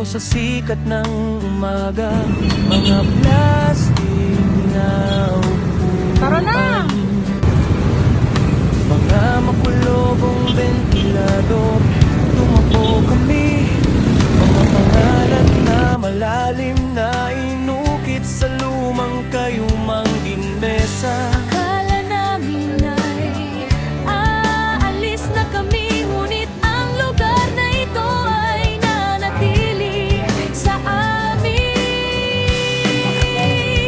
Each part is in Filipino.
sa sikat ng umaga. Mga plastic na upuan, Tara na! mga makulobong ventilador. Tumakbo kami, mga pangalan na malalim na inukit sa lumang kayumang ginmesa. Akala namin ay aalis na kami, ngunit ang lugar na ito ay nanatili sa amin.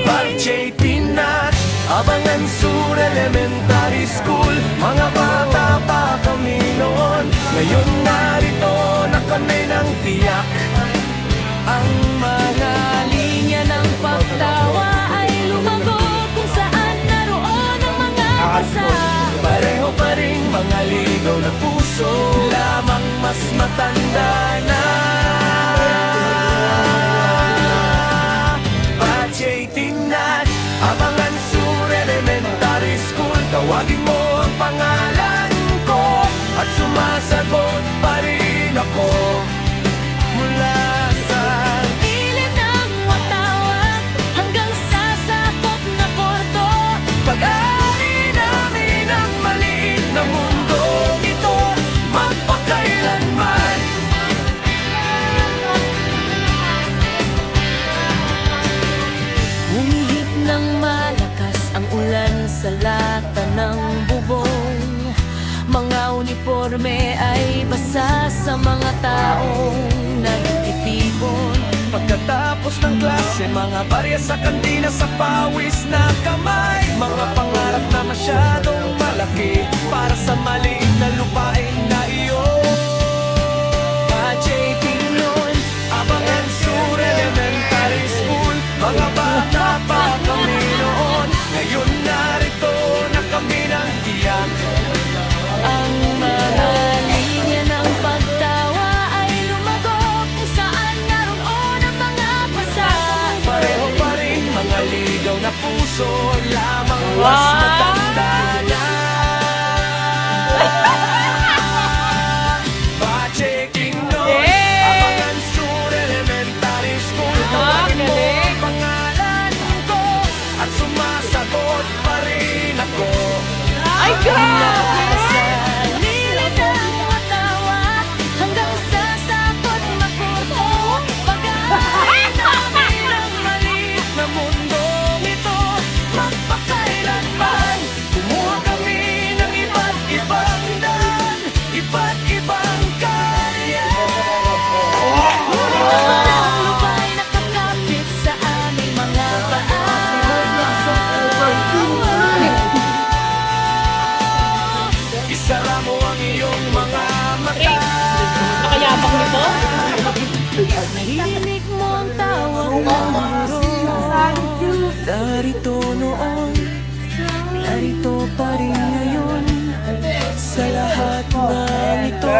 Barjay Tinat, Abangan Sur Elementary School. Mga bata pa kami noon, ngayon narito na kami ng tiyak. Ang mga linya ng pagtawa ay lumago kung saan naroon ang mga kasa. Pareho pa rin mga ligaw na puso, lamang mas matanda na. Barjay Tinat, Abangan Sur Elementary School. Tawagin mo ang pangalan ko at sumasagot pa rin ako. Mula sa Ilip ng watawat hanggang sa sakop na porto. pag-ari namin ang maliit na mundong ito, magpakailanman. Humihip ng malakas ang ulan sa lata ng bubong. Mga uniforme ay basa sa mga taong nagtitipon. Pagkatapos ng klase, mga barya sa kantina sa pawis na kamay. Mga pangarap na masyadong malaki para sa maliit na lupain na iyon. Barjay Tingnon, Abangan Sur Elementary School. Mga bata pa kami noon, ngayon narito na kami ng tiyak. Ang mga linya ng pagtawa ay lumago kung saan naroon ang mga pasa. Pareho pa rin mga ligaw na puso, lamang mas matanda na. Barjay Tingnon, Abangan Sur Elementary School. Tawagin mo ang pangalan ko at sumasagot pa rin ako. Ay, grabe! Lilit ang watawat hanggang sa sakot maputo. Pag-aari namin ang maliit Na mundong ito, magpakailanman. Kumuha kami ng iba't ibang daan, iba't ibang karya. ang lupa'y nakakapit sa aming mga paa. Isara mo ang iyong mga mata. Nakayabang nito? Narinig mo ang tawag ng guro. Narito noon, narito pa rin ngayon, sa lahat ng ito.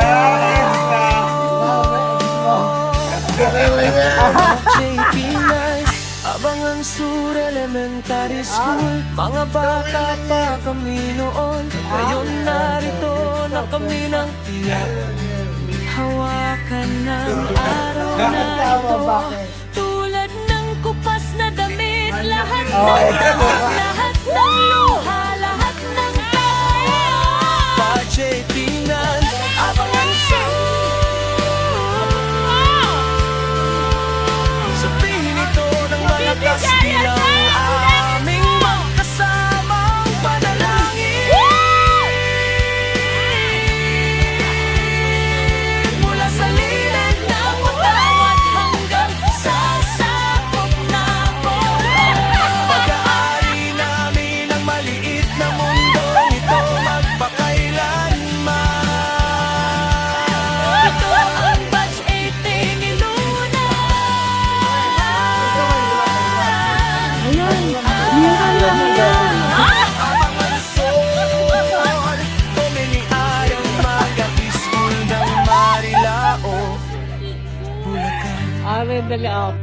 JP Nice, Abangan Sur Elementary School. Mga bata pa kami noon, ngayon narito na kami ng tiyak. Hawakan ng araw na ito, tulad ng kupas na damit. Lahat ng luha, lahat ng tayo. Barjay Tingnan, Abangan Sur. Sabihin ito ng malakas bilang aming magkasamang panalangin. Mula sa lilit ng watawat hanggang sa sakop na porto. Pag-aari namin ang maliit na mundong ito, magpakailanman. Ito ang batch 18 ni Luna. Abangan Sur, Tumiliayang mag-school ng Marilao, Bulacan. Ah, may dali up.